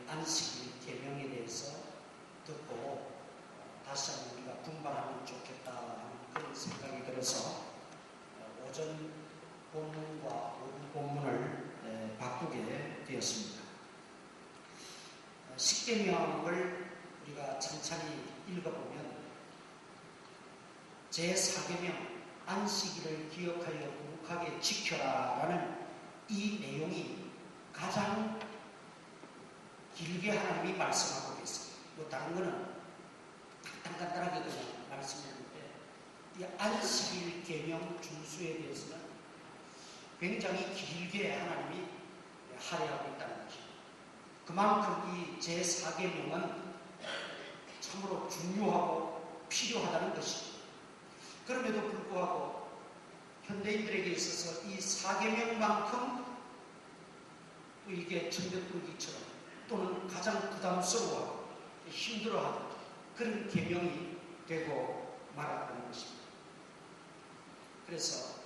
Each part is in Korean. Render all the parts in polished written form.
안식일 계명에 대해서 듣고 다시 한번 우리가 분발하면 좋겠다 하는 그런 생각이 들어서 오전 본문과 오후 본문을 바꾸게 되었습니다. 십계명을 우리가 천천히 읽어보면 제4계명 안식일을 기억하여 거룩하게 지켜라 라는 이 내용이 가장 길게 하나님이 말씀하고 계세요. 뭐 다른 거는 간단하게 그냥 말씀했는데 이 안식일 계명 준수에 대해서는 굉장히 길게 하나님이 할애하고 있다는 것입니다. 그만큼 이 제4계명은 참으로 중요하고 필요하다는 것입니다. 그럼에도 불구하고 현대인들에게 있어서 이 4계명만큼 또 이게 천벽돌기처럼 또는 가장 부담스러워하고 힘들어하는 그런 계명이 되고 말았다는 것입니다. 그래서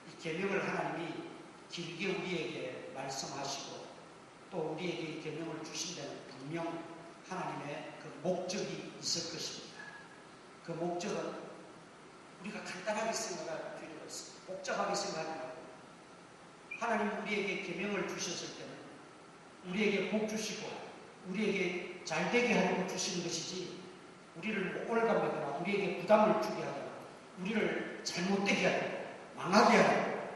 이 계명을 하나님이 길게 우리에게 말씀하시고 또 우리에게 이 계명을 주신 데는 분명 하나님의 그 목적이 있을 것입니다. 그 목적은 우리가 간단하게 생각할 필요가 있습니다. 복잡하게 생각하지 말고 하나님 우리에게 계명을 주셨을 때는 우리에게 복 주시고 우리에게 잘되게 하려고 주시는 것이지 우리를 올가매거나 우리에게 부담을 주게 하거나 우리를 잘못되게 하려고 망하게 하려고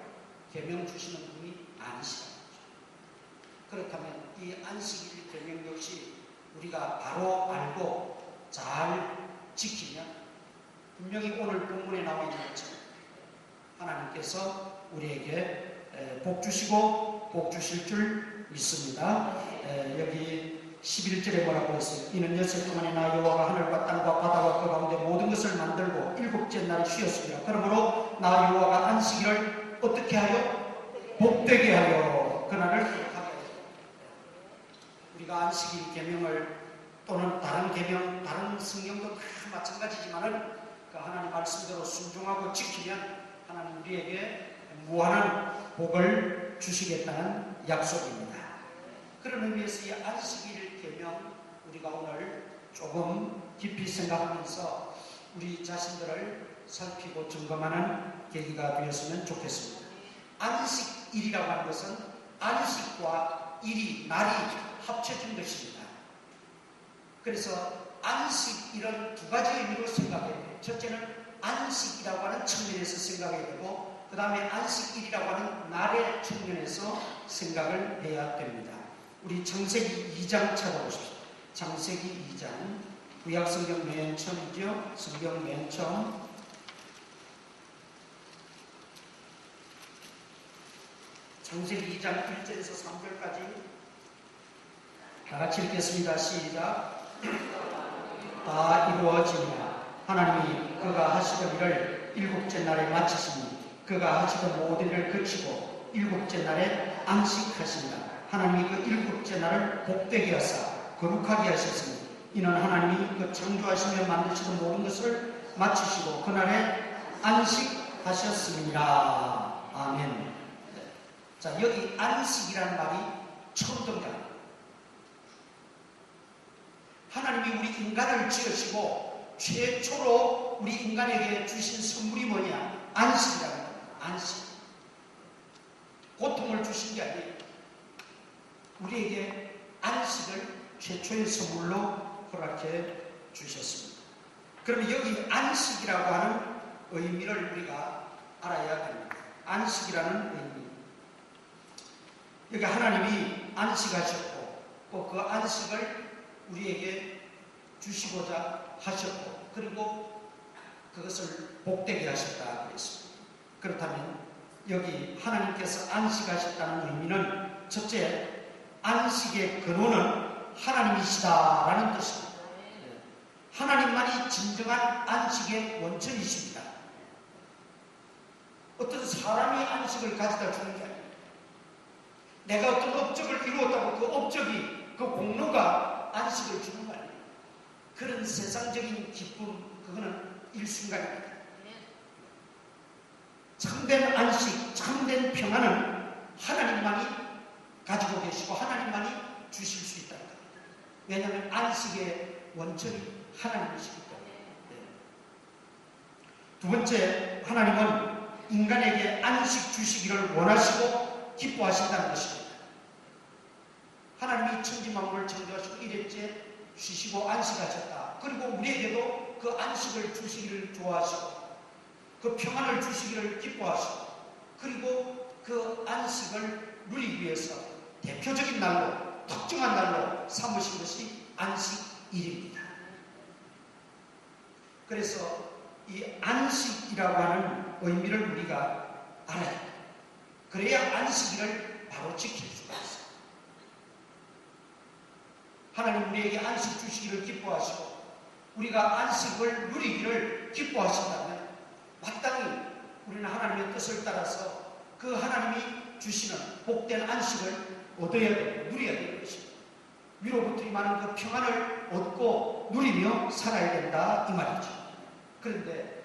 계명 주시는 분이 아니시다는 거죠. 그렇다면 이 안식일 계명 역시 우리가 바로 알고 잘 지키면 분명히 오늘 본문에 나와 있는 것처럼 하나님께서 우리에게 복 주시고 복 주실 줄 믿습니다. 여기 11절에 뭐라고 했어요? 이는 엿새 동안에 나 여호와가 하늘과 땅과 바다와 그 가운데 모든 것을 만들고 일곱째 날에 쉬었습니다. 그러므로 나 여호와가 안식일을 어떻게 하여? 복되게 하여 그날을 기억하게 하여. 우리가 안식일 계명을 또는 다른 계명, 다른 성경도 다 마찬가지지만은 그 하나님 말씀대로 순종하고 지키면 하나님 우리에게 무한한 복을 주시겠다는 약속입니다. 그런 의미에서 이 안식일 계명 우리가 오늘 조금 깊이 생각하면서 우리 자신들을 살피고 점검하는 계기가 되었으면 좋겠습니다. 안식일이라고 하는 것은 안식과 일이, 날이 합쳐진 것입니다. 그래서 안식 이런 두 가지 의미로 생각해야 돼요. 첫째는 안식이라고 하는 측면에서 생각해야 되고 그 다음에 안식일이라고 하는 날의 측면에서 생각을 해야 됩니다. 우리 창세기 2장 찾아보십시오. 창세기 2장 구약성경 맨 처음이죠. 성경 맨 처음 창세기 2장 1절에서 3절까지 다 같이 읽겠습니다. 시작. 다 이루어지니라. 하나님이 그가 하시던 일을 일곱째 날에 마치시니 그가 하시던 모든 일을 그치고 일곱째 날에 안식하시니라. 하나님이 그 일곱째 날을 복되게 하사 거룩하게 하셨으니 이는 하나님이 그 창조하시며 만드시던 모든 것을 마치시고 그날에 안식하셨습니다. 아멘. 자, 여기 안식이라는 말이 처음 등장합니다. 하나님이 우리 인간을 지으시고 최초로 우리 인간에게 주신 선물이 뭐냐? 안식이라는 거예요. 안식. 고통을 주신 게 아니에요. 우리에게 안식을 최초의 선물로 허락해 주셨습니다. 그럼 여기 안식이라고 하는 의미를 우리가 알아야 됩니다. 안식이라는 의미. 여기 하나님이 안식하셨고 또 그 안식을 우리에게 주시고자 하셨고 그리고 그것을 복되게 하셨다 그랬습니다. 그렇다면 여기 하나님께서 안식하셨다는 의미는 첫째 안식의 근원은 하나님이시다라는 뜻입니다. 하나님만이 진정한 안식의 원천이십니다. 어떤 사람이 안식을 가져다 주는 게 아니에요. 내가 어떤 업적을 이루었다고 그 업적이 그 공로가 안식을 주는 거 아니에요. 그런 세상적인 기쁨 그거는 일순간입니다. 참된 안식, 참된 평안은 하나님만이 가지고 계시고 하나님만이 주실 수 있다는 겁니다. 왜냐하면 안식의 원천이 하나님이시기 때문에. 두 번째, 하나님은 인간에게 안식 주시기를 원하시고 기뻐하신다는 것입니다. 하나님이 천지만물을 창조하시고 일회째 쉬시고 안식하셨다. 그리고 우리에게도 그 안식을 주시기를 좋아하시고 그 평안을 주시기를 기뻐하시고 그리고 그 안식을 누리기 위해서 대표적인 날로 특정한 날로 삼으신 것이 안식일입니다. 그래서 이 안식이라고 하는 의미를 우리가 알아야 합니다. 그래야 안식일을 바로 지킬 수가 있어요. 하나님 우리에게 안식 주시기를 기뻐하시고 우리가 안식을 누리기를 기뻐하신다면 마땅히 우리는 하나님의 뜻을 따라서 그 하나님이 주시는 복된 안식을 얻어야 되고 누려야 되는 것입니다. 위로부터 임하는 그 평안을 얻고 누리며 살아야 된다 이 말이죠. 그런데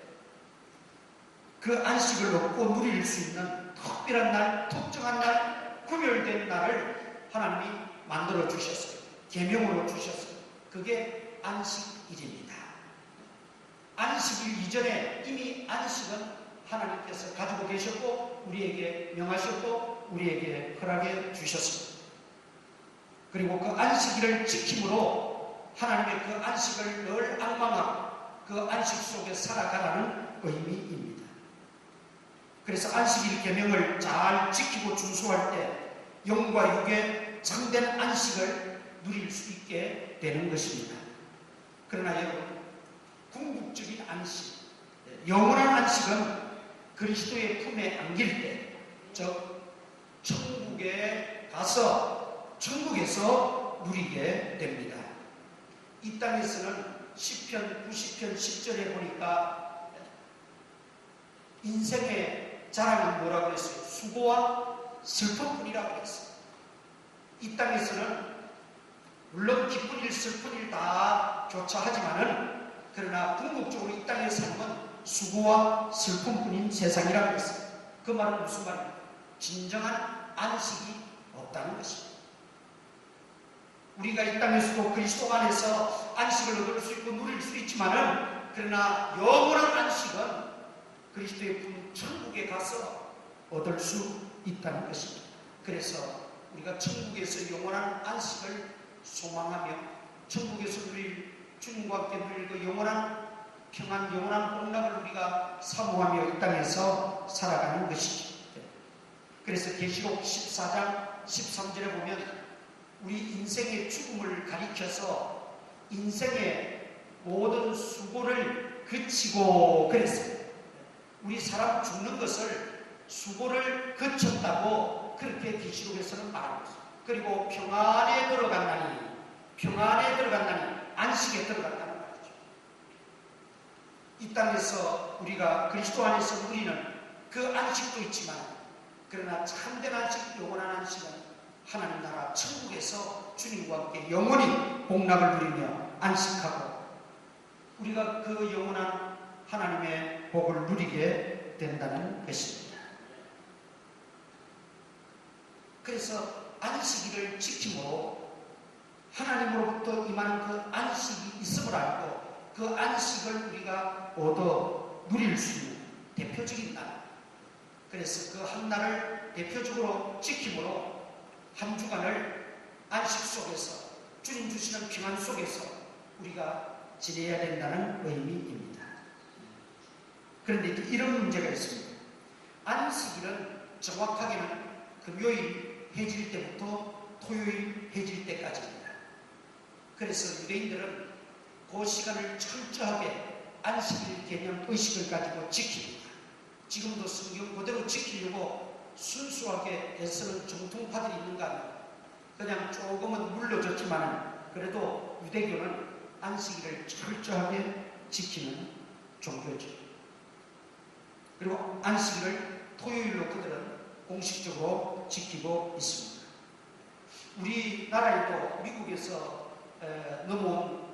그 안식을 얻고 누릴 수 있는 특별한 날, 특정한 날, 구별된 날을 하나님이 만들어 주셨어요. 계명으로 주셨어요. 그게 안식일입니다. 안식일 이전에 이미 안식은 하나님께서 가지고 계셨고 우리에게 명하셨고 우리에게 허락해 주셨습니다. 그리고 그 안식일을 지킴으로 하나님의 그 안식을 늘 앙망하고 그 안식 속에 살아가라는 의미입니다. 그래서 안식일 계명을 잘 지키고 준수할 때 영과 육의 참된 안식을 누릴 수 있게 되는 것입니다. 그러나 여러분, 궁극적인 안식, 영원한 안식은 그리스도의 품에 안길 때, 즉 천국에 가서 천국에서 누리게 됩니다. 이 땅에서는 시편 90편 10절에 보니까 인생의 자랑은 뭐라고 했어요? 수고와 슬픔뿐이라고 했어요. 이 땅에서는 물론 기쁜 일 슬픈 일 다 교차하지만은 그러나 궁극적으로 이 땅의 삶은 수고와 슬픔뿐인 세상이라고 했어요. 그 말은 무슨 말입니까? 진정한 안식이 없다는 것입니다. 우리가 이 땅에서도 그리스도 안에서 안식을 얻을 수 있고 누릴 수 있지만은 그러나 영원한 안식은 그리스도의 품 천국에 가서 얻을 수 있다는 것입니다. 그래서 우리가 천국에서 영원한 안식을 소망하며 천국에서 누릴 주님과 함께 누릴 그 영원한 평안, 영원한 복락을 우리가 사모하며 이 땅에서 살아가는 것이죠. 그래서 계시록 14장 13절에 보면 우리 인생의 죽음을 가리켜서 인생의 모든 수고를 그치고 그랬어요. 우리 사람 죽는 것을 수고를 그쳤다고 그렇게 계시록에서는 말하고 있어요. 그리고 평안에 들어간다니 안식에 들어간다는 말이죠. 이 땅에서 우리가 그리스도 안에서 누리는 그 안식도 있지만 그러나 참된 안식, 영원한 안식은 하나님 나라 천국에서 주님과 함께 영원히 복락을 누리며 안식하고 우리가 그 영원한 하나님의 복을 누리게 된다는 것입니다. 그래서 안식일을 지킴으로 하나님으로부터 임하는 그 안식이 있음을 알고 그 안식을 우리가 얻어 누릴 수 있는 대표적인 날, 그래서 그 한 날을 대표적으로 지킴으로 한 주간을 안식 속에서 주님 주시는 평안 속에서 우리가 지내야 된다는 의미입니다. 그런데 이런 문제가 있습니다. 안식일은 정확하게는 금요일 해질 때부터 토요일 해질 때까지입니다. 그래서 유대인들은 그 시간을 철저하게 안식일 개념 의식을 가지고 지킵니다. 지금도 성경 그대로 지키려고 순수하게 애쓰는 정통파들이 있는가 하면 그냥 조금은 물러졌지만 그래도 유대교는 안식일을 철저하게 지키는 종교죠. 그리고 안식일을 토요일로 그들은 공식적으로 지키고 있습니다. 우리나라에도 미국에서 넘어온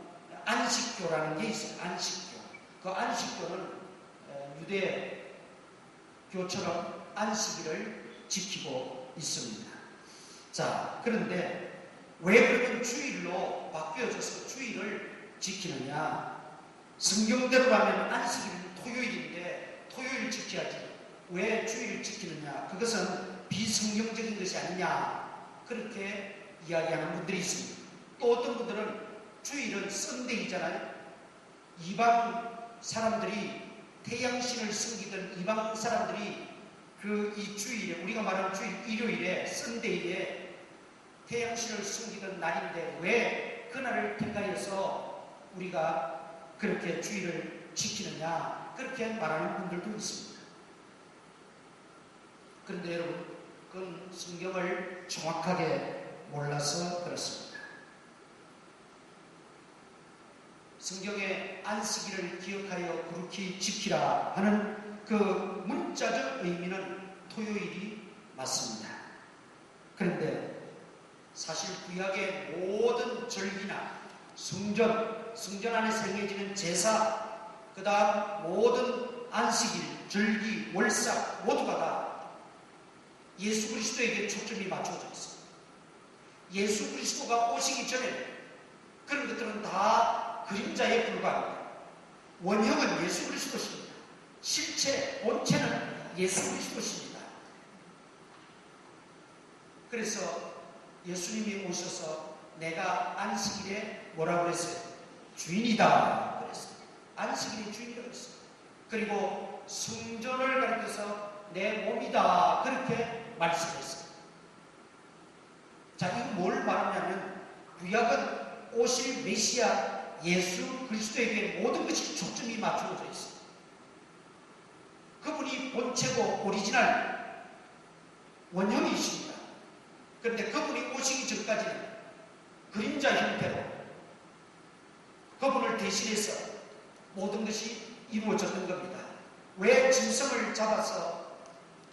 안식교라는 게 있어요. 안식교. 그 안식교는 유대교처럼 안식일을 지키고 있습니다. 자, 그런데 왜 그러면 주일로 바뀌어져서 주일을 지키느냐? 성경대로라면 안식일은 토요일인데 토요일 지켜야지. 왜 주일을 지키느냐? 그것은 비성경적인 것이 아니냐? 그렇게 이야기하는 분들이 있습니다. 또 어떤 분들은 주일은 썬데이잖아요. 이방 사람들이 태양신을 섬기던 이방 사람들이 이 주일에, 우리가 말하는 주일 일요일에 썬데이에 태양신을 섬기던 날인데 왜 그날을 택하여서 우리가 그렇게 주일을 지키느냐? 그렇게 말하는 분들도 있습니다. 그런데 여러분, 그건 성경을 정확하게 몰라서 그렇습니다. 성경의 안식일을 기억하여 거룩히 지키라 하는 그 문자적 의미는 토요일이 맞습니다. 그런데 사실 구약의 모든 절기나 성전 안에서 행해지는 제사, 그 다음 모든 안식일, 절기, 월삭 모두가 다 예수 그리스도에게 초점이 맞춰져 있습니다. 예수 그리스도가 오시기 전에 그런 것들은 다 그림자에 불과합니다. 원형은 예수 그리스도십니다. 실체, 본체는 예수 그리스도십니다. 그래서 예수님이 오셔서 내가 안식일에 뭐라고 그랬어요? 주인이다 그랬어요. 안식일의 주인이라고 그랬어요. 그리고 성전을 가리켜서 내 몸이다 그렇게 말씀했어요. 자, 이거 뭘 말하냐면 구약은 오실 메시아 예수 그리스도에게 모든 것이 초점이 맞춰져 있어요. 그분이 본체고 오리지널 원형이십니다. 그런데 그분이 오시기 전까지는 그림자 형태로 그분을 대신해서 모든 것이 이루어졌던 겁니다. 왜 짐승을 잡아서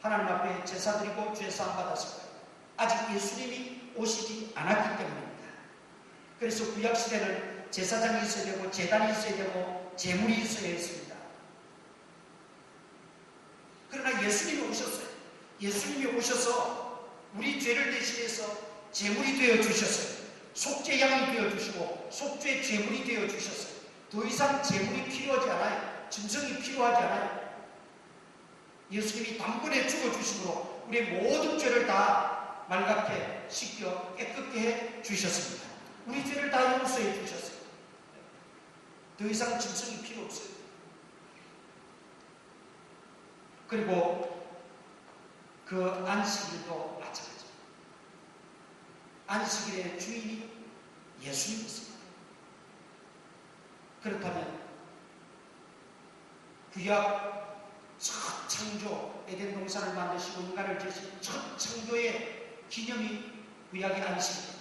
하나님 앞에 제사 드리고 죄사함 받았을까요? 아직 예수님이 오시지 않았기 때문입니다. 그래서 구약시대는 제사장이 있어야 되고 제단이 있어야 되고 제물이 있어야 했습니다. 그러나 예수님이 오셨어요. 예수님이 오셔서 우리 죄를 대신해서 제물이 되어 주셨어요. 속죄양이 되어 주시고 속죄 제물이 되어 주셨어요. 더 이상 제물이 필요하지 않아요. 짐승이 필요하지 않아요. 예수님이 단번에 죽어주심으로 우리의 모든 죄를 다 맑게 씻겨 깨끗게 해 주셨습니다. 우리 죄를 다 용서해 주셨어요. 더 이상 짐승이 필요 없어요. 그리고 그 안식일도 마찬가지입니다. 안식일의 주인이 예수님이십니다. 그렇다면 구약 첫 창조, 에덴 동산을 만드시고 인간을 지으신 첫 창조의 기념이 구약의 안식입니다.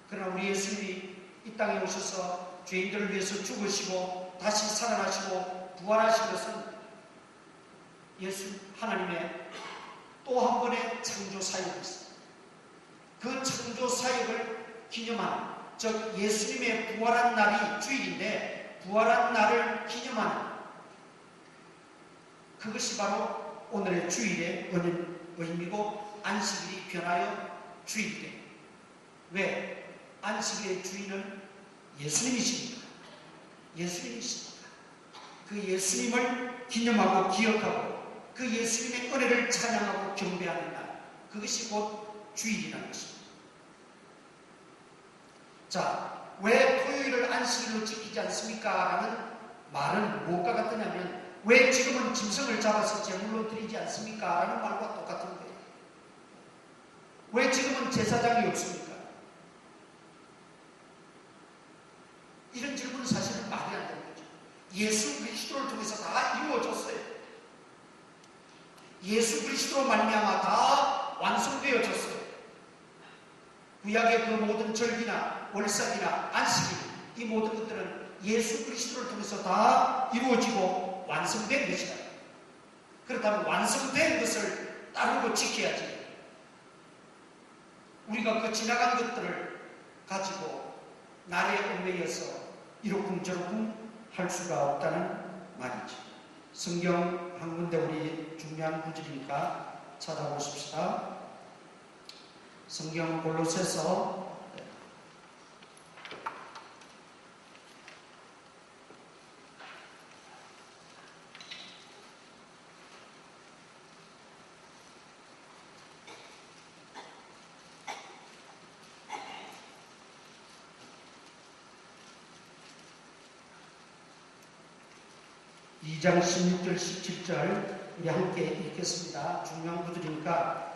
그러나 우리 예수님이 이 땅에 오셔서 죄인들을 위해서 죽으시고 다시 살아나시고 부활하신 것은 예수 하나님의 또 한 번의 창조 사역이었습니다. 그 창조 사역을 기념하는, 즉 예수님의 부활한 날이 주일인데 부활한 날을 기념하는 그것이 바로 오늘의 주일의 의미고 안식일이 변하여 주일이 됩니다. 왜? 안식일의 주인은 예수님이십니다. 예수님이십니다. 그 예수님을 기념하고 기억하고 그 예수님의 은혜를 찬양하고 경배하는 날, 그것이 곧 주일이라는 것입니다. 자, 왜 토요일을 안식일로 지키지 않습니까? 라는 말은 무엇과 같으냐면 왜 지금은 짐승을 잡아서 제물로 드리지 않습니까? 라는 말과 똑같은 거예요. 왜 지금은 제사장이 없습니까? 이런 질문은 사실은 말이 안 되는 거죠. 예수 그리스도를 통해서 다 이루어졌어요. 예수 그리스도로 말미암아 다 완성되어졌어요. 구약의 그 모든 절기나 월삭이나 안식일, 이 모든 것들은 예수 그리스도를 통해서 다 이루어지고 완성된 것이다. 그렇다면 완성된 것을 따르고 지켜야지. 우리가 그 지나간 것들을 가지고 날에 얽매여서 이러쿵저러쿵 할 수가 없다는 말이죠. 성경 한 군데 우리 중요한 구절이니까 찾아보십시다. 성경 골로새서 2장 16절 17절 우리 함께 읽겠습니다. 중요한 구절이니까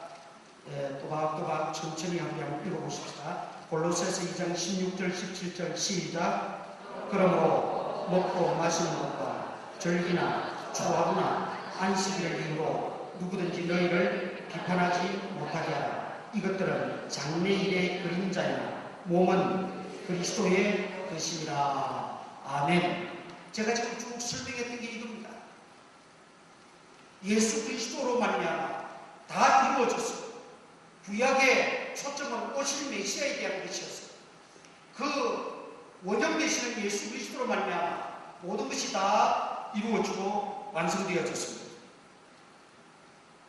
또박또박 천천히 한번 읽어보십시다. 골로새서 2장 16절 17절 시작. 그러므로 먹고 마시는 것과 절기나 주하구나 안식일을 이유로 누구든지 너희를 비판하지 못하게 하라. 이것들은 장래일의 그림자이나 몸은 그리스도의 것이니라. 아멘. 제가 지금 쭉 설명했던 게 이겁니다. 예수 그리스도로 말미암아 다 이루어졌어요. 구약의 초점은 오실 메시아에 대한 것이었어요. 그 원형 되시는 예수 그리스도로 말미암아 모든 것이 다 이루어지고 완성되어졌습니다.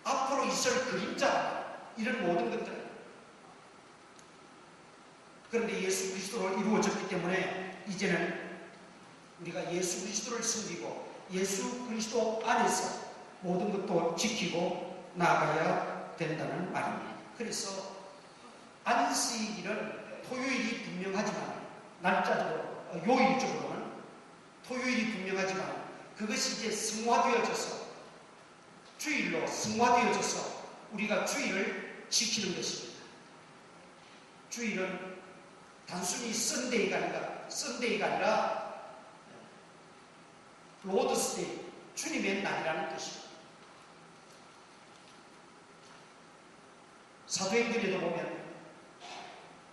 앞으로 있을 그림자 이런 모든 것들, 그런데 예수 그리스도로 이루어졌기 때문에 이제는 우리가 예수 그리스도를 섬기고 예수 그리스도 안에서 모든 것도 지키고 나아가야 된다는 말입니다. 그래서 안식일은 토요일이 분명하지만, 날짜적으로 요일적으로는 토요일이 분명하지만 그것이 이제 승화되어져서 주일로 승화되어져서 우리가 주일을 지키는 것입니다. 주일은 단순히 썬데이가 아니라 로드스데이, 주님의 날이라는 뜻입니다. 사도행전에도 보면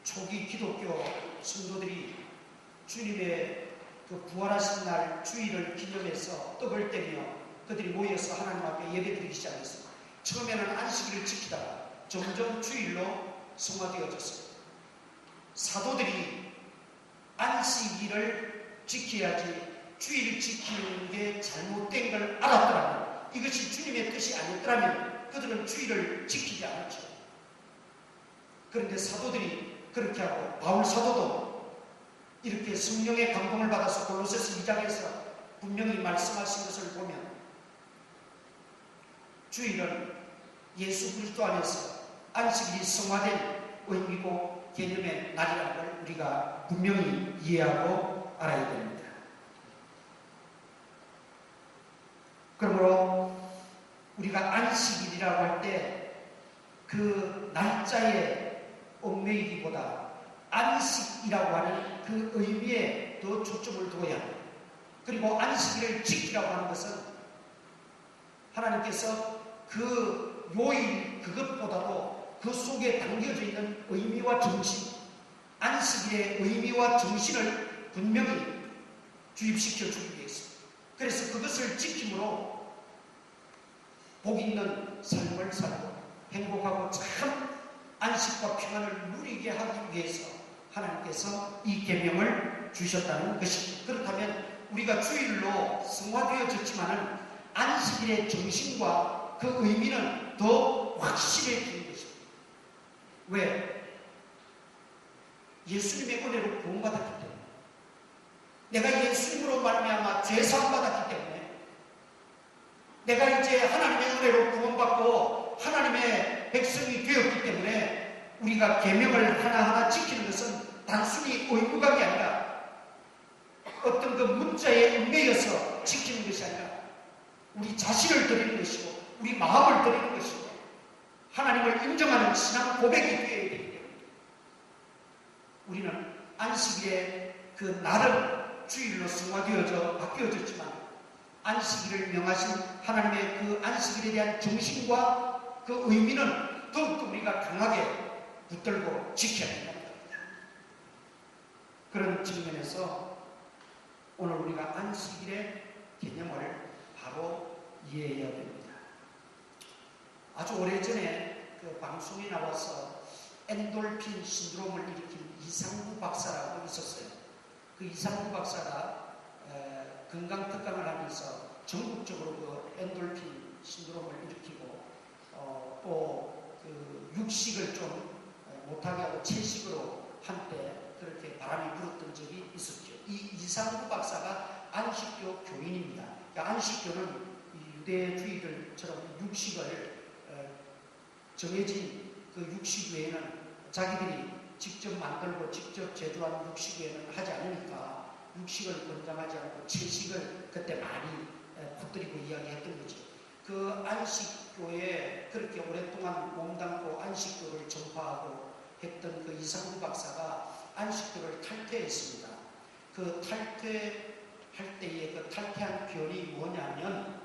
초기 기독교 성도들이 주님의 그 부활하신 날 주일을 기념해서 떡을 떼며 그들이 모여서 하나님 앞에 예배드리기 시작했습니다. 처음에는 안식일을 지키다가 점점 주일로 성화되어졌습니다. 사도들이 안식일을 지켜야지 주일을 지키는 게 잘못된 걸 알았더라면, 이것이 주님의 뜻이 아니었더라면 그들은 주일을 지키지 않았죠. 그런데 사도들이 그렇게 하고, 바울 사도도 이렇게 성령의 감동을 받아서 골로새서 2장에서 분명히 말씀하신 것을 보면 주일은 예수 그리스도 안에서 안식일이 성화된 의미고 개념의 날이라는 걸 우리가 분명히 이해하고 알아야 됩니다. 그러므로 우리가 안식일이라고 할 때 그 날짜의 얽매이기보다 안식이라고 하는 그 의미에 더 초점을 두어야 합니다. 그리고 안식일을 지키라고 하는 것은 하나님께서 그 요일 그것보다도 그 속에 담겨져 있는 의미와 정신, 안식일의 의미와 정신을 분명히 주입시켜 주기 위해서, 그래서 그것을 지킴으로 복 있는 삶을 살고 행복하고 참 안식과 평안을 누리게 하기 위해서 하나님께서 이 계명을 주셨다는 것입니다. 그렇다면 우리가 주일로 성화되어졌지만은 안식일의 정신과 그 의미는 더 확실해지는 것입니다. 왜? 예수님의 은혜로 구원받았기 때문에, 내가 예수님으로 말미암아 죄 사함 받았기 때문에, 내가 이제 하나님의 은혜로 구원받고 하나님의 백성이 되었기 때문에 우리가 계명을 하나하나 지키는 것은 단순히 의무감이 아니라 어떤 그 문자에 얽매여서 지키는 것이 아니라 우리 자신을 드리는 것이고 우리 마음을 드리는 것이고 하나님을 인정하는 신앙 고백이 되어야 되기 때문에 우리는 안식일의 그 날은 주일로 승화되어져 바뀌어졌지만 안식일을 명하신 하나님의 그 안식일에 대한 정신과 그 의미는 더욱더 우리가 강하게 붙들고 지켜야 된다. 그런 측면에서 오늘 우리가 안식일의 개념을 바로 이해해야 됩니다. 아주 오래전에 그 방송에 나와서 엔돌핀 신드롬을 일으킨 이상구 박사라고 있었어요. 그 이상구 박사가 건강특강을 하면서 전국적으로 그 엔돌핀 신드롬을 일으키고 또 그 육식을 좀 못하게 하고 채식으로 한때 그렇게 바람이 불었던 적이 있었죠. 이 이상구 박사가 안식교 교인입니다. 그러니까 안식교는 유대주의들처럼 육식을 정해진 그 육식 외에는 자기들이 직접 만들고 직접 제조한 육식 외에는 하지 않으니까 육식을 권장하지 않고 채식을 그때 많이 붙들이고 이야기했던 거죠. 그 안식교에 그렇게 오랫동안 몸담고 안식교를 전파하고 했던 그 이상구 박사가 안식교를 탈퇴했습니다. 그 탈퇴할 때의 그 탈퇴한 변이 뭐냐면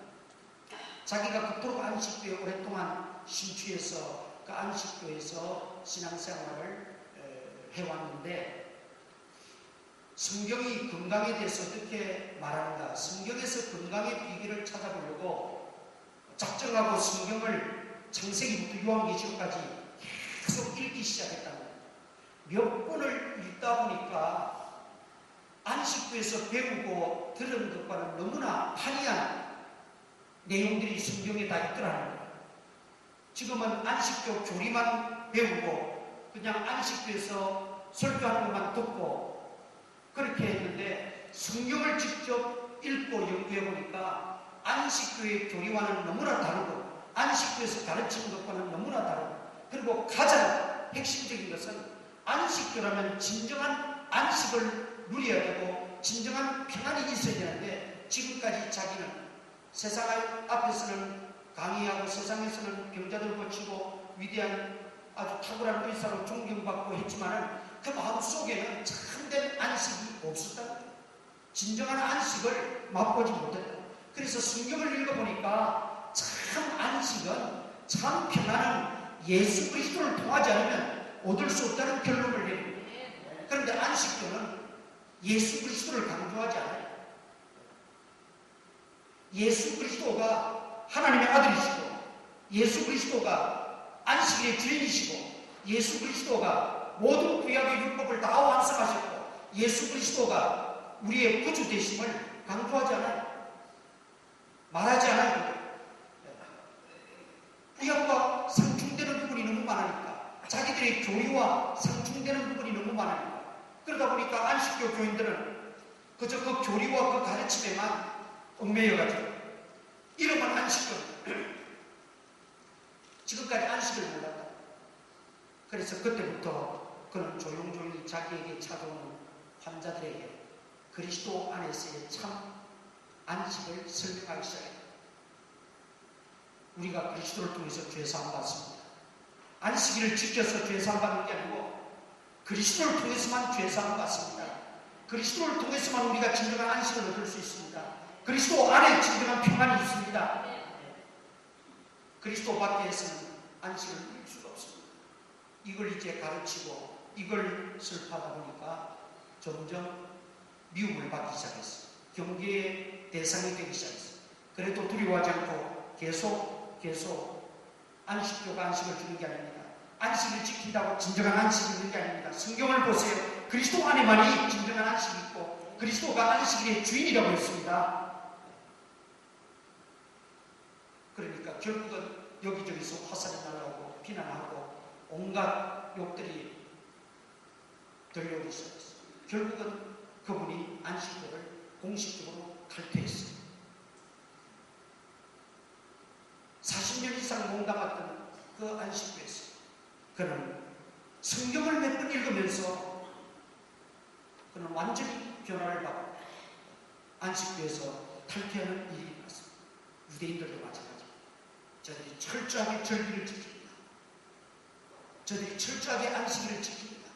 자기가 그토록 안식교에 오랫동안 심취해서 그 안식교에서 신앙생활을 해왔는데 성경이 건강에 대해서 어떻게 말하는가, 성경에서 건강의 비결을 찾아보려고 작정하고 성경을 창세기부터 요한계시록까지 계속 읽기 시작했다는 거예요. 몇 번을 읽다 보니까 안식교에서 배우고 들은 것과는 너무나 판이한 내용들이 성경에 다 있더라는 거예요. 지금은 안식교 교리만 배우고 그냥 안식교에서 설교하는 것만 듣고 그렇게 했는데 성경을 직접 읽고 연구해 보니까 안식교의 교리와는 너무나 다르고 안식교에서 가르치는 것과는 너무나 다르고 그리고 가장 핵심적인 것은 안식교라면 진정한 안식을 누려야 되고 진정한 평안이 있어야 되는데 지금까지 자기는 세상 앞에서는 강의하고 세상에서는 병자들 고치고 위대한 아주 탁월한 의사로 존경받고 했지만은 그 마음속에는 참된 안식이 없었다는 거예요. 진정한 안식을 맛보지 못했다. 그래서 성경을 읽어보니까 참 안식은 참 평안은 예수 그리스도를 통하지 않으면 얻을 수 없다는 결론을 내립니다. 그런데 안식교는 예수 그리스도를 강조하지 않아요. 예수 그리스도가 하나님의 아들이시고 예수 그리스도가 안식일의 주인이시고 예수 그리스도가 모든 구약의 율법을 다 완성하셨고 예수 그리스도가 우리의 구주 되심을 강조하지 않아요. 말하지 않아요. 구약과 상충되는 부분이 너무 많으니까 자기들의 교리와 상충되는 부분이 너무 많으니까 그러다 보니까 안식교 교인들은 그저 그 교리와 그 가르침에만 얽매여가지고 이름은 안식교 지금까지 안식을 몰랐다. 그래서 그때부터 그는 조용조용히 자기에게 찾아오는 환자들에게 그리스도 안에서의 참 안식을 설명하기 시작했다. 우리가 그리스도를 통해서 죄사함 받습니다. 안식일을 지켜서 죄사함 받는 게 아니고 그리스도를 통해서만 죄사함 받습니다. 그리스도를 통해서만 우리가 진정한 안식을 얻을 수 있습니다. 그리스도 안에 진정한 평안이 있습니다. 그리스도 밖에서는 안식을 누릴 수가 없습니다. 이걸 이제 가르치고 이걸 설파하다 보니까 점점 미움을 받기 시작했어요. 경계의 대상이 되기 시작했어요. 그래도 두려워하지 않고 계속 안식교가 안식을 주는 게 아닙니다. 안식을 지킨다고 진정한 안식이 있는 게 아닙니다. 성경을 보세요. 그리스도 안에만이 진정한 안식이 있고 그리스도가 안식일의 주인이라고 했습니다. 그러니까 결국은 여기저기서 화살이 날아오고 비난하고 온갖 욕들이 들려오기 시작했어요. 결국은 그분이 안식교를 공식적으로 탈퇴했어요. 40년 이상 몸담았던 그 안식교에서 그는 성경을 몇 번 읽으면서 그는 완전히 변화를 받고 안식교에서 탈퇴하는 일이 일어났습니다. 유대인들도 마찬가지입니다. 저들이 철저하게 절기를 지킵니다. 저들이 철저하게 안식일을 지킵니다.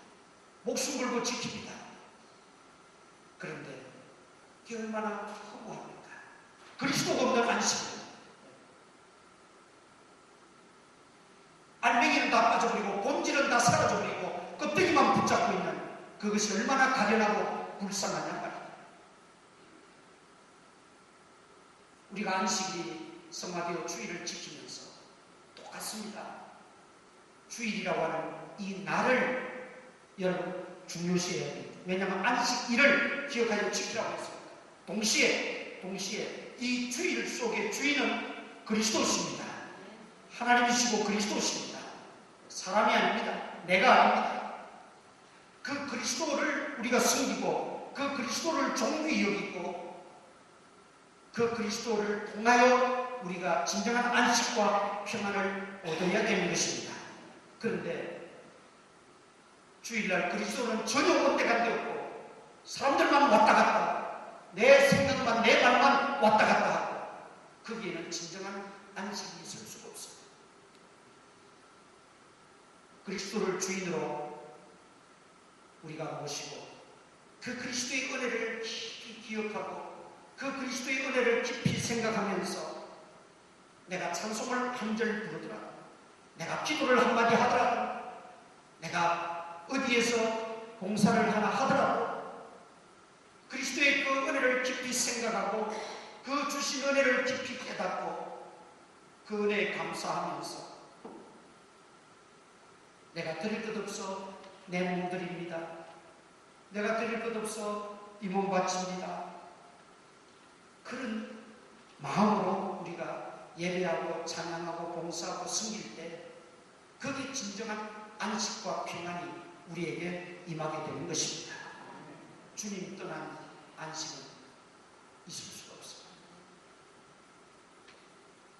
목숨 걸고 지킵니다. 그런데 이게 얼마나 허무합니까? 그리스도가 없는 안식일. 알맹이는 다 빠져버리고 본질은 다 사라져버리고 껍데기만 붙잡고 있는 그것이 얼마나 가련하고 불쌍하냐 말이에요. 우리가 안식일이 성화되어 주일을 지키면서 똑같습니다. 주일이라고 하는 이 날을 여러분 중요시해야 돼요. 왜냐하면 안식일을 기억하여 지키라고 했습니다. 동시에 이 주일 속의 주인은 그리스도십니다. 하나님이시고 그리스도십니다. 사람이 아닙니다. 내가 아닙니다. 그 그리스도를 우리가 섬기고 그 그리스도를 존귀히 여기고 그 그리스도를 통하여 우리가 진정한 안식과 평안을 얻어야 되는 것입니다. 그런데 주일날 그리스도는 전혀 온데간데 없고 사람들만 왔다 갔다 내 생각만 내 말만 왔다 갔다 하고 거기에는 진정한 안식이 있을 수가 없습니다. 그리스도를 주인으로 우리가 모시고 그 그리스도의 은혜를 깊이 기억하고 그 그리스도의 은혜를 깊이 생각하면서 내가 찬송을 한 절 부르더라도 내가 기도를 한마디 하더라도 내가 어디에서 봉사를 하나 하더라도 그리스도의 그 은혜를 깊이 생각하고 그 주신 은혜를 깊이 깨닫고 그 은혜에 감사하면서 내가 드릴 것 없어 내 몸 드립니다. 내가 드릴 것 없어 이 몸 바칩니다. 그런 마음으로 우리가 예배하고 찬양하고 봉사하고 섬길 때 그게 진정한 안식과 평안이 우리에게 임하게 되는 것입니다. 주님 떠난 안식은 있을 수가 없습니다.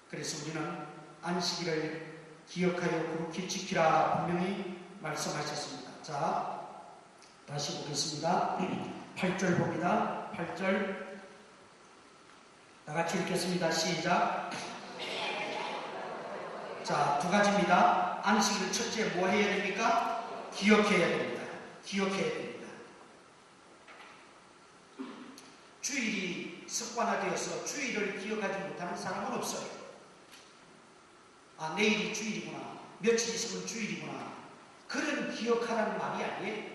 그래서 우리는 안식일을 기억하여 그렇게 지키라 분명히 말씀하셨습니다. 자, 다시 보겠습니다. 8절 봅니다. 8절 다 같이 읽겠습니다. 시작. 자, 두 가지입니다. 안식일 첫째 뭐 해야 됩니까? 기억해야 됩니다. 기억해야 됩니다. 주일이 습관화되어서 주일을 기억하지 못하는 사람은 없어요. 아, 내일이 주일이구나. 며칠 있으면 주일이구나. 그런 기억하라는 말이 아니에요.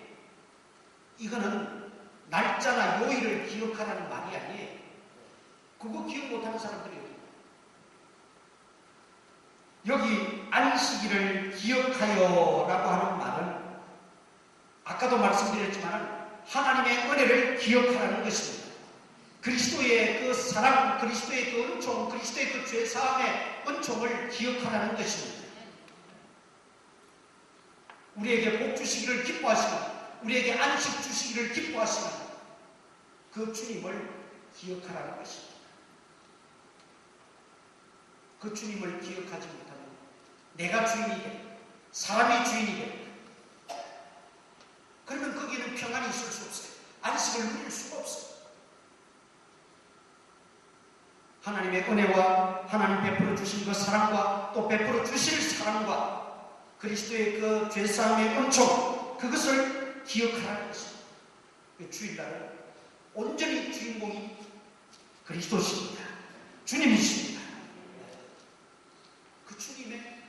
이거는 날짜나 요일을 기억하라는 말이 아니에요. 그거 기억 못하는 사람들이에요. 여기 안식일을 기억하여 라고 하는 말은 아까도 말씀드렸지만 하나님의 은혜를 기억하라는 것입니다. 그리스도의 그 사랑, 그리스도의 그 은총, 그리스도의 그 죄사함의 은총을 기억하라는 것입니다. 우리에게 복 주시기를 기뻐하시는, 우리에게 안식 주시기를 기뻐하시는 그 주님을 기억하라는 것입니다. 그 주님을 기억하지 못하면 내가 주인이 돼, 사람이 주인이 돼. 그러면 거기에는 평안이 있을 수 없어요. 안식을 누릴 수가 없어요. 하나님의 은혜와 하나님 베풀어 주신 그 사랑과 또 베풀어 주실 사랑과 그리스도의 그 죄사함의 은총, 그것을 기억하라는 것입니다. 주일날은 온전히 주인공이 그리스도십니다. 주님이십니다. 그 주님의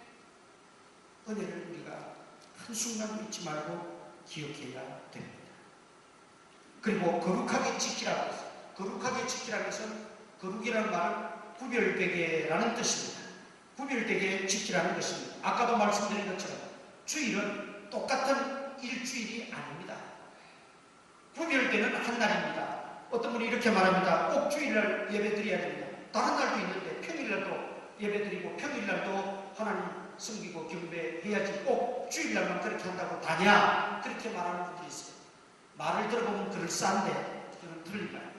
은혜를 우리가 한순간도 잊지 말고 기억해야 됩니다. 그리고 거룩하게 지키라고 했어요. 거룩하게 지키라는 것은 거룩이라는 말은 구별되게라는 뜻입니다. 구별되게 지키라는 것입니다. 아까도 말씀드린 것처럼 주일은 똑같은 일주일이 아닙니다. 구별되는 한 날입니다. 어떤 분이 이렇게 말합니다. 꼭 주일날 예배드려야 됩니다. 다른 날도 있는데 평일날도 예배드리고 평일날도 하나님 섬기고 경배해야지 꼭 주일날만 그렇게 한다고 다냐? 그렇게 말하는 분들이 있어요. 말을 들어보면 그럴싸한데 그건 틀린 말입니다.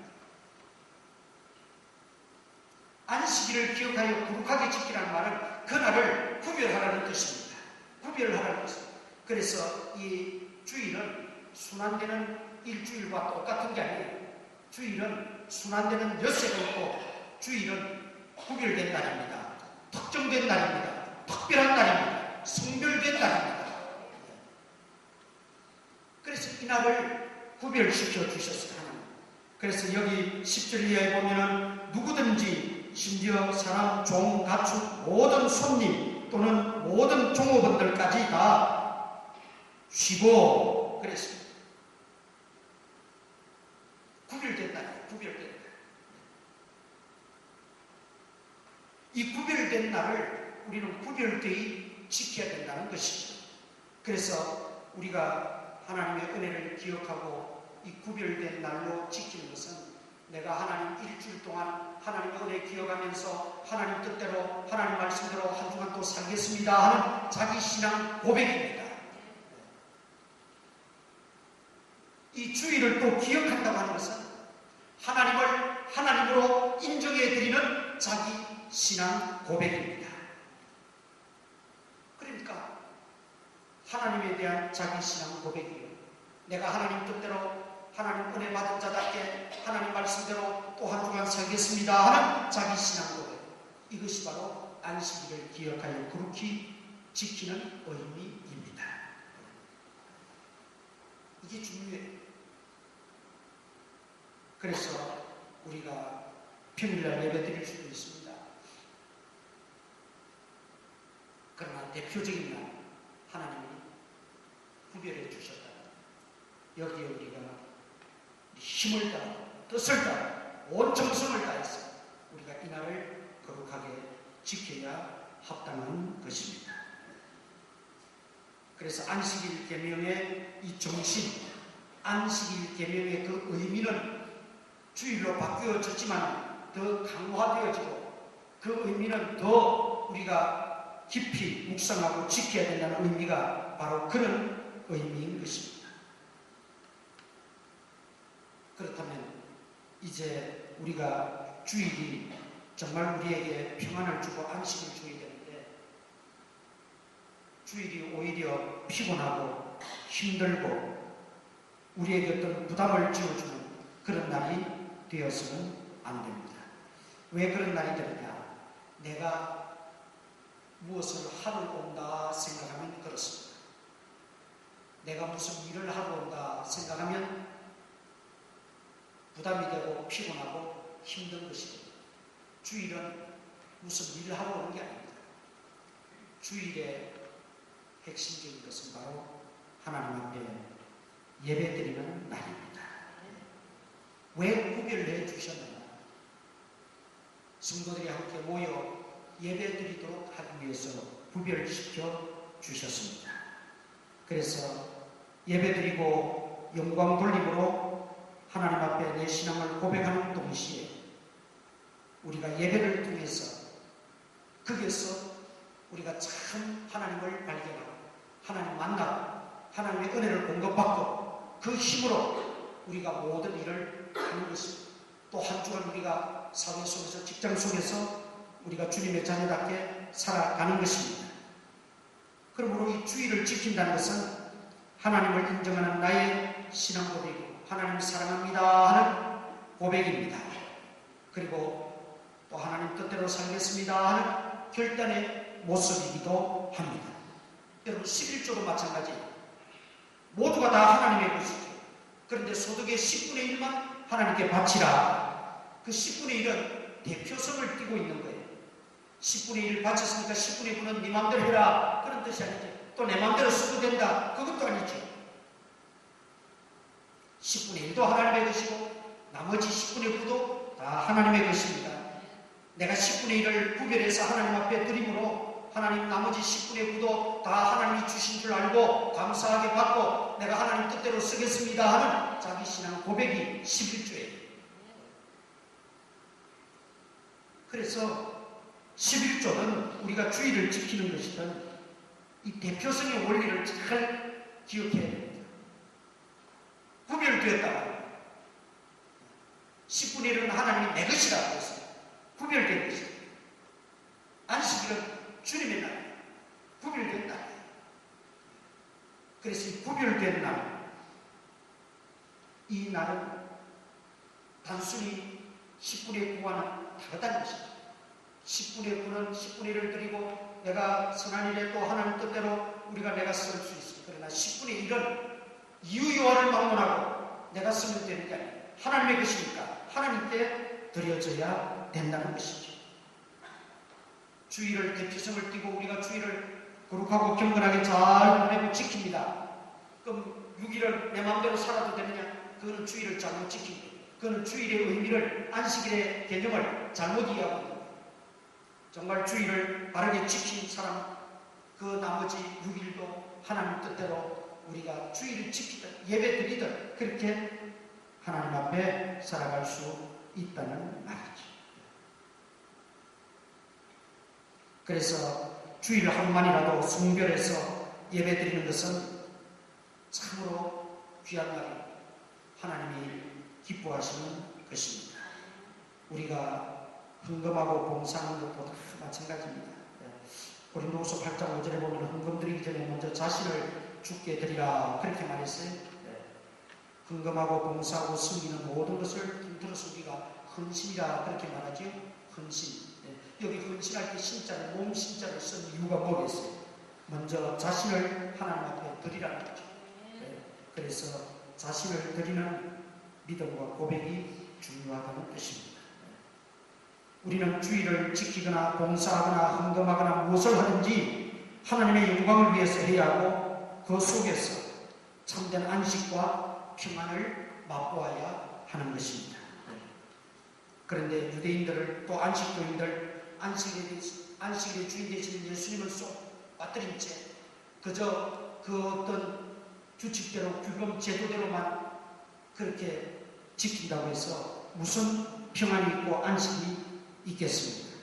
안식일을 기억하여 거룩하게 지키라는 말은 그날을 구별하라는 뜻입니다. 구별하라는 것입니다. 그래서 이 주일은 순환되는 일주일과 똑같은 게 아니에요. 주일은 순환되는 엿새도 없고 주일은 구별된 날입니다. 특정된 날입니다. 특별한 날입니다. 성별된 날입니다. 그래서 이 날을 구별시켜 주셨어요. 그래서 여기 10절 이하에 보면은 누구든지 심지어 사람, 종, 가축, 모든 손님 또는 모든 종업원들까지 다 쉬고 그랬습니다. 구별된 날이에요. 구별된 날. 이 구별된 날을 우리는 구별되이 지켜야 된다는 것이죠. 그래서 우리가 하나님의 은혜를 기억하고 이 구별된 날로 지키는 것은 내가 하나님 일주일 동안 하나님의 은혜 기억하면서 하나님 뜻대로 하나님 말씀대로 한 주간 또 살겠습니다 하는 자기 신앙 고백입니다. 이 주일을 또 기억한다고 하는 것은 하나님을 하나님으로 인정해드리는 자기 신앙 고백입니다. 그러니까 하나님에 대한 자기 신앙 고백이요, 내가 하나님 뜻대로 하나님 은혜 받은 자답게 하나님 말씀대로 또 한 주간 살겠습니다 하는 자기 신앙 고백, 이것이 바로 안식일을 기억하여 거룩히 지키는 의미입니다. 이게 중요해요. 그래서 우리가 평일날 예배 드릴 수도 있습니다. 그러나 대표적인 날 하나님이 구별해 주셨다. 여기에 우리가 힘을 다하고 뜻을 다하고 온 정성을 다해서 우리가 이 날을 거룩하게 지켜야 합당한 것입니다. 그래서 안식일 계명의 이 정신, 안식일 계명의 그 의미는 주일로 바뀌어졌지만 더 강화되어지고 그 의미는 더 우리가 깊이 묵상하고 지켜야 된다는 의미가 바로 그런 의미인 것입니다. 그렇다면 이제 우리가 주일이 정말 우리에게 평안을 주고 안식을 줘야 되는데, 주일이 오히려 피곤하고 힘들고 우리에게 어떤 부담을 지어주는 그런 날이 되어서는 안 됩니다. 왜 그런 날이 되느냐? 내가 무엇을 하러 온다 생각하면 그렇습니다. 내가 무슨 일을 하러 온다 생각하면 부담이 되고 피곤하고 힘든 것이고, 주일은 무슨 일을 하러 오는 게 아닙니다. 주일의 핵심적인 것은 바로 하나님 앞에 예배드리는 날입니다. 왜 구별해 주셨느냐? 성도들이 함께 모여 예배드리도록 하기 위해서 구별시켜 주셨습니다. 그래서 예배드리고 영광 돌림으로 하나님 앞에 내 신앙을 고백하는 동시에 우리가 예배를 통해서 거기에서 우리가 참 하나님을 발견하고 하나님 만나고 하나님의 은혜를 공급받고 그 힘으로 우리가 모든 일을 하는 것입니다. 또 한 주간 우리가 사회 속에서 직장 속에서 우리가 주님의 자녀답게 살아가는 것입니다. 그러므로 이 주일을 지킨다는 것은 하나님을 인정하는 나의 신앙 고백이고 하나님 사랑합니다 하는 고백입니다. 그리고 또 하나님 뜻대로 살겠습니다 하는 결단의 모습이기도 합니다. 여러분, 11조도 마찬가지, 모두가 다 하나님의 것이죠. 그런데 소득의 10분의 1만 하나님께 바치라. 그 10분의 1은 대표성을 띠고 있는 거예요. 10분의 1 바쳤으니까 10분의 9는 네 마음대로 해라, 그런 뜻이 아니죠. 또 내 마음대로 써도 된다, 그것도 아니죠. 10분의 1도 하나님의 것이고 나머지 10분의 9도 다 하나님의 것입니다. 내가 10분의 1을 구별해서 하나님 앞에 드림으로 하나님 나머지 10분의 9도 다 하나님이 주신 줄 알고 감사하게 받고 내가 하나님 뜻대로 쓰겠습니다 하는 자기 신앙 고백이 11조예요. 그래서 11조는 우리가 주일을 지키는 것이든 이 대표성의 원리를 잘 기억해야 됩니다. 구별되었다. 10분의 1은 하나님이 내 것이라고 했어요. 구별된 것이에요. 안식일은 주님의 날이에요. 구별된 날이에요. 그래서 이 구별된 날, 이 날은 단순히 10분의 9와는 다르다는 것입니다. 10분의 9는 10분의 1을 드리고 내가 선한 일에 또 하나님 뜻대로 우리가 내가 쓸 수 있습니다. 그러나 10분의 1은 이유요한을 막론하고 내가 쓰면 되는 게 아니에요. 하나님의 것이니까 하나님께 드려져야 된다는 것이죠. 주일을 대표성을 띠고 우리가 주일을 거룩하고 경건하게 잘 보내고 지킵니다. 그럼 6일을 내 마음대로 살아도 되느냐? 그거는 주일을 잘못 지키고, 그거는 주일의 의미를, 안식일의 개념을 잘못 이해하고, 정말 주일을 바르게 지킨 사람, 그 나머지 6일도 하나님 뜻대로 우리가 주일을 지키든 예배 드리든 그렇게 하나님 앞에 살아갈 수 있다는 말이죠. 그래서 주일 한번만이라도 성별해서 예배 드리는 것은 참으로 귀한 날이고 하나님이 기뻐하시는 것입니다. 우리가 헌금하고 봉사하는 것도 마찬가지입니다. 고린도후서 8장 5절에 보면 헌금 드리기 전에 먼저 자신을 주께 드리라 그렇게 말했어요. 헌금하고 봉사하고 섬기는 모든 것을 통틀어서 우리가 헌신이라 그렇게 말하죠. 헌신. 여기 헌신할 때 신자를 몸 신자를 쓴 이유가 뭐겠어요? 먼저 자신을 하나님 앞에 드리라는 거죠. 그래서 자신을 드리는 믿음과 고백이 중요하다는 뜻입니다. 우리는 주의를 지키거나 봉사하거나 헌금하거나 무엇을 하든지 하나님의 영광을 위해서 해야 하고 그 속에서 참된 안식과 평안을 맛보아야 하는 것입니다. 그런데 유대인들을 또 안식교인들 안식일의 주인 되시는 예수님을 쏙 빠뜨린 채 그저 그 어떤 규칙대로 규범 제도대로만 그렇게 지킨다고 해서 무슨 평안이 있고 안식이 있겠습니까?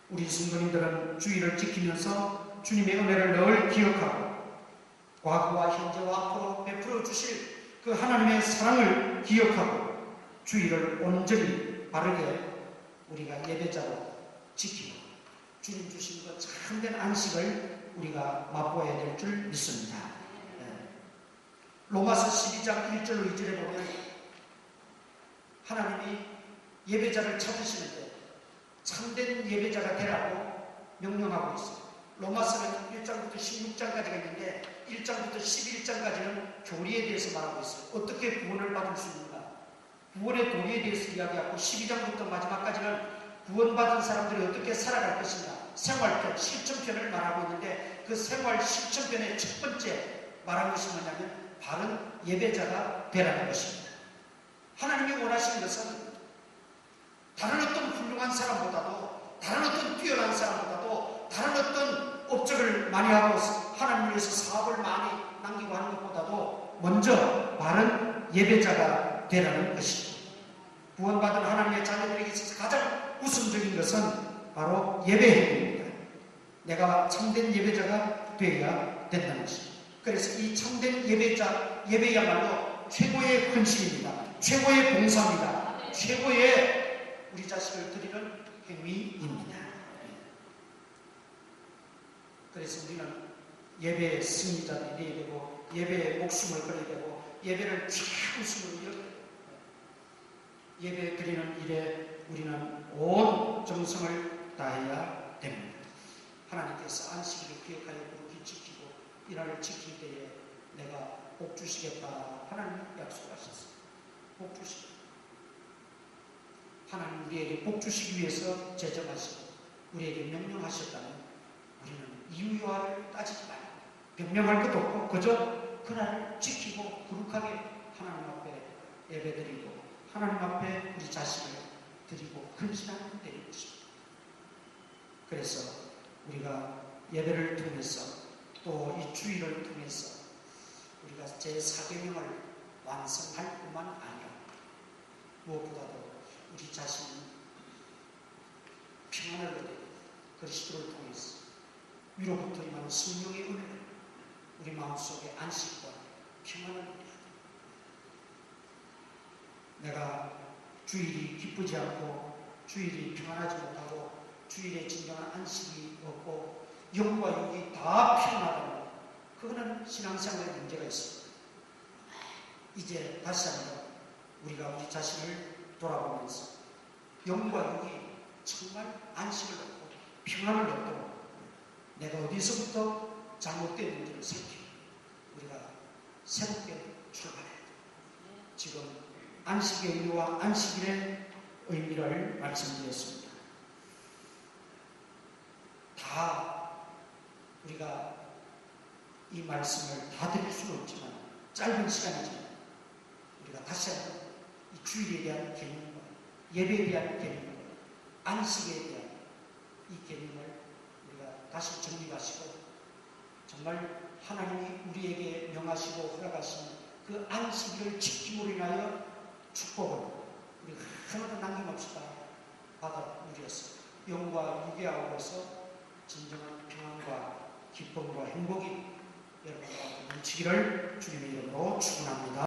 우리 성도님들은 주의를 지키면서 주님의 은혜를 늘 기억하고 과거와 현재와 앞으로 베풀어 주실 그 하나님의 사랑을 기억하고 주의를 온전히 바르게 우리가 예배자로 지키고 주님 주신 그 참된 안식을 우리가 맛보아야 될 줄 믿습니다. 로마서 12장 1절로 2절에 보면 하나님이 예배자를 찾으시는데 참된 예배자가 되라고 명령하고 있어요. 로마서는 1장부터 16장까지가 있는데 1장부터 11장까지는 교리에 대해서 말하고 있어요. 어떻게 구원을 받을 수 있는가? 구원의 도리에 대해서 이야기하고 12장부터 마지막까지는 구원받은 사람들이 어떻게 살아갈 것인가? 생활편, 실천편을 말하고 있는데 그 생활 실천편의 첫 번째 말한 것이 뭐냐면 바른 예배자가 되라는 것입니다. 하나님이 원하시는 것은 다른 어떤 훌륭한 사람보다도 다른 어떤 뛰어난 사람보다도 다른 어떤 업적을 많이 하고 하나님을 위해서 사업을 많이 남기고 하는 것보다도 먼저 바른 예배자가 되라는 것입니다. 구원받은 하나님의 자녀들에게 있어서 가장 우선적인 것은 바로 예배입니다. 내가 참된 예배자가 되어야 된다는 것입니다. 그래서 이 참된 예배야말로 최고의 헌신입니다. 최고의 봉사입니다. 최고의 우리 자신을 드리는 행위입니다. 그래서 우리는 예배의 승리자들이 되어야 되고 예배의 목숨을 걸어야 되고 예배를 최우선으로 예배 드리는 일에 우리는 온 정성을 다해야 됩니다. 하나님께서 안식일을 기억하여 그렇게 지키고 이날을 지킬 때에 내가 복 주시겠다 하나님 약속하셨어요. 복 주시겠다. 하나님 우리에게 복 주시기 위해서 제정하시고 우리에게 명령하셨다면 우리는 이유와를 따지지 말고 변명할 것도 없고 그저 그날을 지키고 거룩하게 하나님 앞에 예배드리고 하나님 앞에 우리 자신을 드리고 헌신하는 때인 것입니다. 그래서 우리가 예배를 통해서 또 이 주일을 통해서 우리가 제4계명을 완성할 뿐만 아니라 무엇보다도 우리 자신이 평안을 얻어 그리스도를 통해서 위로부터 임하는 성령의 은혜를 우리 마음속에 안식과 평안을 얻어야 내가 주일이 기쁘지 않고 주일이 평안하지 못하고 주일에 진정한 안식이 없고 영과 육이 다 피어나가면 그거는 신앙생활에 문제가 있습니다. 이제 다시 한번 우리가 우리 자신을 돌아보면서 영과 육이 정말 안식을 얻고 평안을 얻도록 내가 어디서부터 잘못되는지를 살피고 우리가 새롭게 출발해야 돼요. 지금 안식의 의미와 안식일의 의미를 말씀드렸습니다. 다 우리가 이 말씀을 다 드릴 수는 없지만 짧은 시간이지만 우리가 다시 한번 이 주일에 대한 개념과 예배에 대한 개념과 안식에 대한 이 개념을 우리가 다시 정리하시고 정말 하나님이 우리에게 명하시고 허락하신 그 안식일을 지킴으로 인하여 축복을 우리가 하나도 남김없이 다 받아 누렸어. 영과 육의 아우러서 진정한 평안과 기쁨과 행복이 여러분과 넘치기를 주님의 이름으로 축원합니다.